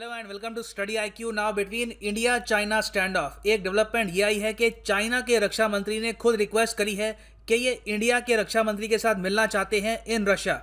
Hello and welcome to study IQ। Now between India China standoff. एक development ये आई है कि चाइना के रक्षा मंत्री ने खुद रिक्वेस्ट करी है कि ये इंडिया के रक्षा मंत्री के साथ मिलना चाहते हैं इन रशिया।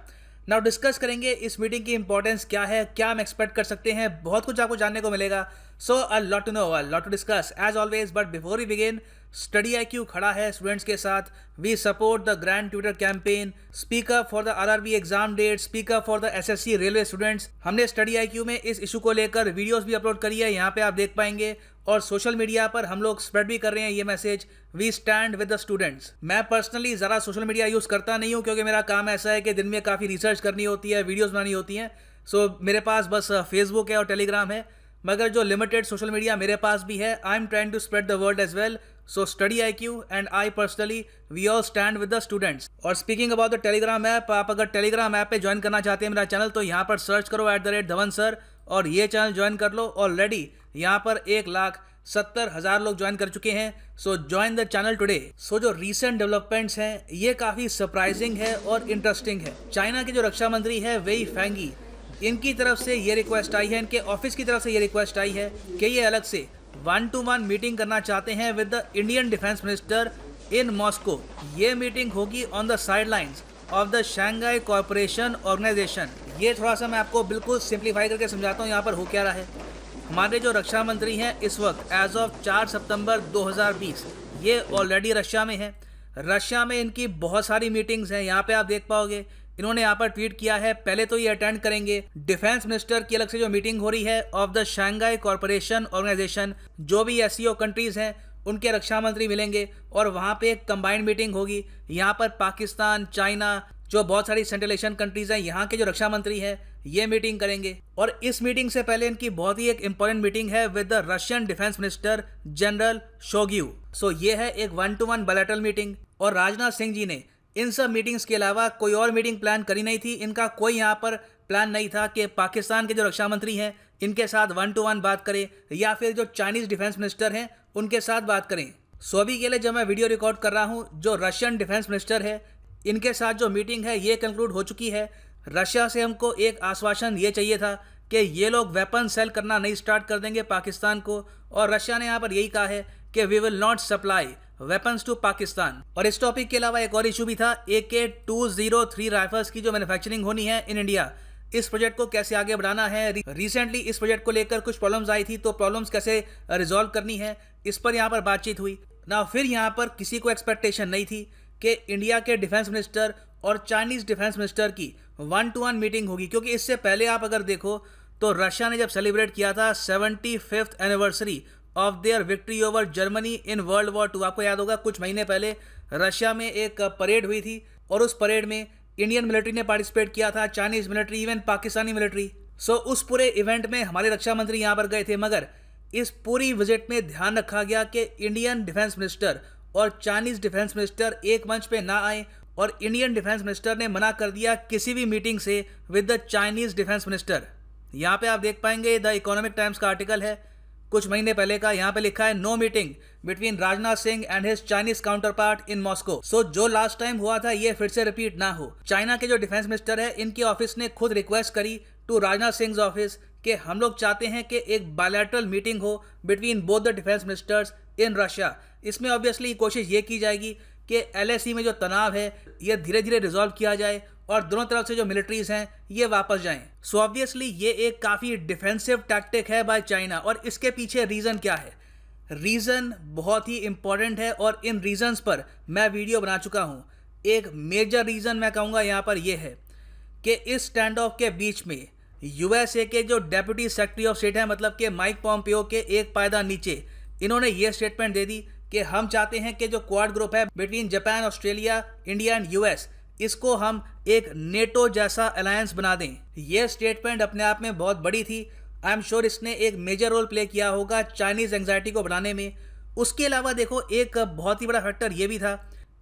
नाउ डिस्कस करेंगे इस मीटिंग की इंपॉर्टेंस क्या है, क्या हम एक्सपेक्ट कर सकते हैं, बहुत कुछ आपको जानने को मिलेगा। So a lot to know, a lot to discuss as always. But before we begin, study IQ खड़ा है स्टूडेंट्स के साथ। We support the grand tutor campaign, speak up for the RRB exam date, speak up for the SSC railway students. हमने study IQ में इस issue को लेकर videos भी अपलोड करी है, यहाँ पे आप देख पाएंगे। और सोशल मीडिया पर हम लोग स्प्रेड भी कर रहे हैं ये message, we stand with the students. मैं पर्सनली ज़रा सोशल मीडिया यूज़ करता नहीं हूँ क्योंकि मेरा काम ऐसा है कि दिन में काफ़ी रिसर्च करनी होती है, वीडियोज़ बनानी होती हैं। सो मेरे पास बस फेसबुक है और टेलीग्राम है, मगर जो लिमिटेड सोशल मीडिया मेरे पास भी है, I am trying to spread the word as well. So study IQ and I personally, we all stand with the students. और speaking about the Telegram app, आप अगर टेलीग्राम ऐप पे join करना चाहते हैं मेरा चैनल, तो यहाँ पर सर्च करो @धवन सर और ये चैनल ज्वाइन कर लो। ऑलरेडी यहाँ पर 1,70,000 लोग ज्वाइन कर चुके हैं। So join the channel today. So जो रीसेंट डेवलपमेंट्स हैं ये काफ़ी सरप्राइजिंग है और इंटरेस्टिंग है। चाइना के जो रक्षा मंत्री है वेई फेंगी, इनकी तरफ से ये रिक्वेस्ट आई है, इनके ऑफिस की तरफ से ये रिक्वेस्ट आई है कि ये अलग से 1-to-1 मीटिंग करना चाहते हैं with the Indian defence minister in Moscow. ये मीटिंग होगी on the sidelines of the Shanghai cooperation organisation. ये थोड़ा सा मैं आपको बिल्कुल सिंप्लीफाई करके समझाता हूँ यहाँ पर हो क्या रहा है। हमारे जो रक्षा मंत्री हैं इस वक्त एज ऑफ 4 सितंबर 2020 ये ऑलरेडी रशिया में है। रशिया में इनकी बहुत सारी मीटिंग्स हैं, यहाँ पे आप देख पाओगे। इन्होंने यहाँ पर ट्वीट किया है, पहले तो ये अटेंड करेंगे डिफेंस मिनिस्टर की अलग से जो मीटिंग हो रही है of the Shanghai corporation organisation. जो भी SCO कंट्रीज हैं उनके रक्षा मंत्री मिलेंगे और वहाँ पे एक कंबाइंड मीटिंग होगी। यहाँ पर पाकिस्तान, चाइना, जो बहुत सारी सेंट्रल एशियन कंट्रीज हैं, यहाँ के जो रक्षा मंत्री हैं ये मीटिंग करेंगे। और इस मीटिंग से पहले इनकी बहुत ही एक इंपॉर्टेंट मीटिंग है with the Russian defence minister general Shoigu. So ये है एक 1-to-1 बायलैटरल मीटिंग। और राजनाथ सिंह जी ने इन सब मीटिंग्स के अलावा कोई और मीटिंग प्लान करी नहीं थी। इनका कोई यहाँ पर प्लान नहीं था कि पाकिस्तान के जो रक्षा मंत्री हैं इनके साथ 1-to-1 बात करें या फिर जो चाइनीज़ डिफेंस मिनिस्टर हैं उनके साथ बात करें। सो अभी के लिए जब मैं वीडियो रिकॉर्ड कर रहा हूँ, जो रशियन डिफेंस मिनिस्टर है इनके साथ जो मीटिंग है ये कंक्लूड हो चुकी है। रशिया से हमको एक आश्वासन ये चाहिए था कि ये लोग वेपन सेल करना नहीं स्टार्ट कर देंगे पाकिस्तान को, और रशिया ने यहाँ पर यही कहा है कि we will not supply weapons to Pakistan. और इस टॉपिक के अलावा एक और इशू भी था, AK-203 राइफल्स की जो मैन्युफैक्चरिंग होनी है इन इंडिया, इस प्रोजेक्ट को कैसे आगे बढ़ाना है। रिसेंटली इस प्रोजेक्ट को लेकर कुछ प्रॉब्लम्स आई थी, तो प्रॉब्लम्स कैसे रिजॉल्व करनी है इस पर यहाँ पर बातचीत हुई ना। फिर यहाँ पर किसी को एक्सपेक्टेशन नहीं थी कि इंडिया के डिफेंस मिनिस्टर और चाइनीज़ डिफेंस मिनिस्टर की 1-to-1 मीटिंग होगी, क्योंकि इससे पहले आप अगर देखो तो रशिया ने जब सेलिब्रेट किया था 75th anniversary of their victory over Germany in world war 2, आपको याद होगा कुछ महीने पहले रशिया में एक परेड हुई थी और उस परेड में इंडियन मिलिट्री ने पार्टिसिपेट किया था, Chinese military, even Pakistani military. So उस पूरे इवेंट में हमारे रक्षा मंत्री यहाँ पर गए थे, मगर इस पूरी विजिट में ध्यान रखा गया कि इंडियन डिफेंस मिनिस्टर और चाइनीज़ डिफेंस मिनिस्टर एक मंच पे ना आए। और इंडियन डिफेंस मिनिस्टर ने मना कर दिया किसी भी मीटिंग से with the Chinese defence minister. यहाँ पे आप देख पाएंगे द इकोनॉमिक टाइम्स का आर्टिकल है कुछ महीने पहले का, यहाँ पे लिखा है no meeting between Rajnath Singh and his Chinese counterpart in Moscow. So जो लास्ट टाइम हुआ था ये फिर से रिपीट ना हो। चाइना के जो डिफेंस मिनिस्टर है इनके ऑफिस ने खुद रिक्वेस्ट करी टू राजनाथ सिंह ऑफिस कि हम लोग चाहते हैं कि एक बायलैटरल मीटिंग हो between both the defence ministers in Russia. इसमें ऑब्वियसली कोशिश ये की जाएगी कि LAC में जो तनाव है ये धीरे धीरे रिजॉल्व किया जाए और दोनों तरफ से जो मिलिट्रीज हैं ये वापस जाएं। सो ऑब्वियसली ये एक काफ़ी डिफेंसिव टैक्टिक है बाय चाइना। और इसके पीछे रीज़न क्या है? रीज़न बहुत ही इंपॉर्टेंट है और इन रीजंस पर मैं वीडियो बना चुका हूँ। एक मेजर रीज़न मैं कहूँगा यहाँ पर यह है कि इस स्टैंड ऑफ के बीच में USA के जो डेप्यूटी सेक्रेटरी ऑफ स्टेट हैं, मतलब कि माइक पॉम्पियो के एक पायदान नीचे, इन्होंने ये स्टेटमेंट दे दी कि हम चाहते हैं कि जो क्वाड ग्रुप है between Japan, Australia, India and US, इसको हम एक नेटो जैसा अलायंस बना दें। यह स्टेटमेंट अपने आप में बहुत बड़ी थी। आई एम श्योर इसने एक मेजर रोल प्ले किया होगा चाइनीज़ एंग्जाइटी को बढ़ाने में। उसके अलावा देखो एक बहुत ही बड़ा फैक्टर ये भी था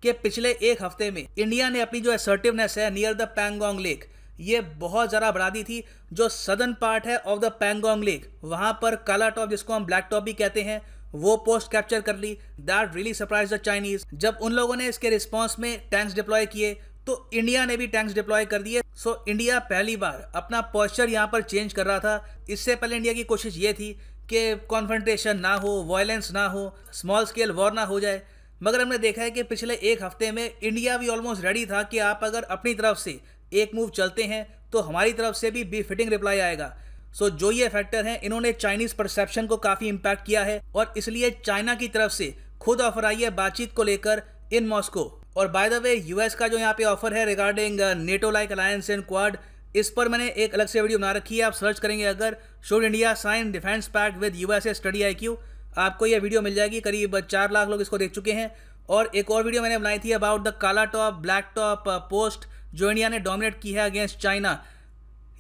कि पिछले एक हफ्ते में इंडिया ने अपनी जो असर्टिवनेस है नियर द पैंगोंग लेक ये बहुत ज़्यादा बढ़ा दी थी। जो सदर्न पार्ट है ऑफ द पैंगोंग लेक, वहाँ पर काला टॉप जिसको हम ब्लैक टॉप भी कहते हैं, वो पोस्ट कैप्चर कर ली। That really surprise the Chinese. जब उन लोगों ने इसके रिस्पॉन्स में टैंक्स डिप्लॉय किए तो इंडिया ने भी टैंक्स डिप्लॉय कर दिए। इंडिया पहली बार अपना पोस्चर यहाँ पर चेंज कर रहा था। इससे पहले इंडिया की कोशिश ये थी कि कॉन्फ्रंटेशन ना हो, वायलेंस ना हो, स्मॉल स्केल वॉर ना हो जाए। मगर हमने देखा है कि पिछले एक हफ्ते में इंडिया भी ऑलमोस्ट रेडी था कि आप अगर अपनी तरफ से एक मूव चलते हैं तो हमारी तरफ से भी फिटिंग रिप्लाई आएगा। जो ये फैक्टर हैं इन्होंने चाइनीज परसेप्शन को काफ़ी इम्पैक्ट किया है और इसलिए चाइना की तरफ से खुद ऑफर आई है बातचीत को लेकर इन मॉस्को। और बाय द वे यूएस का जो यहाँ पे ऑफर है regarding NATO like alliance and quad, इस पर मैंने एक अलग से वीडियो बना रखी है। आप सर्च करेंगे अगर should India sign defence pact with USA study IQ, आपको ये वीडियो मिल जाएगी। करीब 4 लाख लोग इसको देख चुके हैं। और एक और वीडियो मैंने बनाई थी अबाउट द काला टॉप ब्लैक टॉप पोस्ट जो इंडिया ने डोमिनेट की है अगेंस्ट चाइना।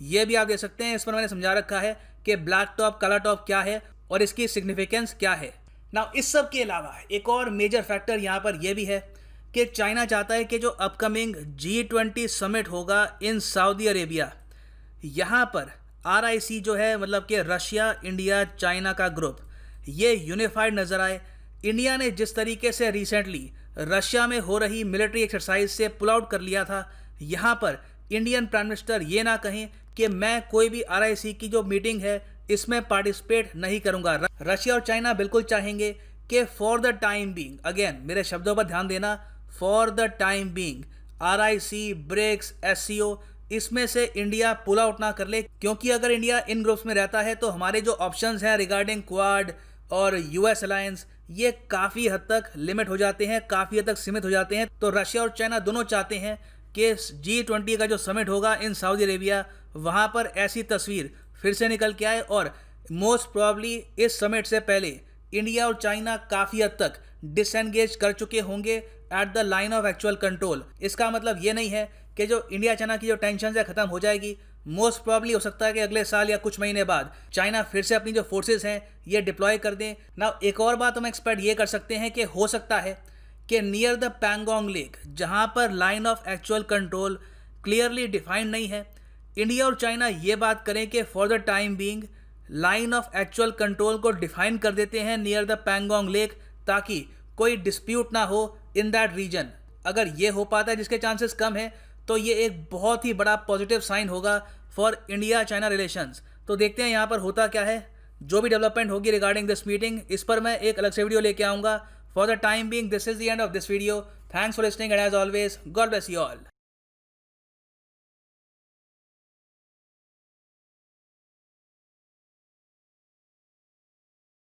ये भी आप देख सकते हैं। इस पर मैंने समझा रखा है कि ब्लैक टॉप काला टॉप क्या है और इसकी सिग्निफिकेंस क्या है। नाउ इस सब के अलावा एक और मेजर फैक्टर यहाँ पर यह भी है कि चाइना चाहता है कि जो अपकमिंग G20 समिट होगा इन सऊदी अरेबिया, यहाँ पर RIC जो है मतलब कि रशिया, इंडिया, चाइना का ग्रुप, ये यूनिफाइड नज़र आए। इंडिया ने जिस तरीके से रिसेंटली रशिया में हो रही मिलिट्री एक्सरसाइज से पुल आउट कर लिया था, यहाँ पर इंडियन प्राइम मिनिस्टर ये ना कहें कि मैं कोई भी RIC की जो मीटिंग है इसमें पार्टिसिपेट नहीं करूँगा। रशिया और चाइना बिल्कुल चाहेंगे कि for the time being, again मेरे शब्दों पर ध्यान देना, for the time being RIC, BRICS, SCO इसमें से इंडिया पुल आउट ना कर ले। क्योंकि अगर इंडिया इन ग्रुप्स में रहता है तो हमारे जो ऑप्शंस हैं रिगार्डिंग क्वाड और US अलायंस ये काफ़ी हद तक लिमिट हो जाते हैं, काफ़ी हद तक सीमित हो जाते हैं। तो रशिया और चाइना दोनों चाहते हैं कि G20 का जो समिट होगा इन सऊदी अरेबिया, वहाँ पर ऐसी तस्वीर फिर से निकल के आए। और मोस्ट प्रॉब्ली इस समिट से पहले इंडिया और चाइना काफ़ी हद तक डिसएंगेज कर चुके होंगे at the line of actual control. इसका मतलब ये नहीं है कि जो इंडिया चाइना की जो टेंशन है ख़त्म हो जाएगी। मोस्ट प्रॉब्ली हो सकता है कि अगले साल या कुछ महीने बाद चाइना फिर से अपनी जो फोर्सेस हैं ये डिप्लॉय कर दें। ना एक और बात हम एक्सपेक्ट ये कर सकते हैं कि हो सकता है कि नियर द पैंगोंग लेक, जहाँ पर line of actual control clearly defined नहीं है, इंडिया और चाइना ये बात करें कि for the time being line of actual control को डिफाइन कर देते हैं नियर द पैंगोंग लेक, ताकि कोई डिस्प्यूट ना हो इन दैट रीजन। अगर ये हो पाता है, जिसके चांसेस कम है, तो ये एक बहुत ही बड़ा पॉजिटिव साइन होगा फॉर इंडिया चाइना रिलेशंस। तो देखते हैं यहाँ पर होता क्या है। जो भी डेवलपमेंट होगी रिगार्डिंग दिस मीटिंग, इस पर मैं एक अलग से वीडियो लेके आऊँगा। For the time being this is the end of this video. Thanks for listening and as always God bless you all.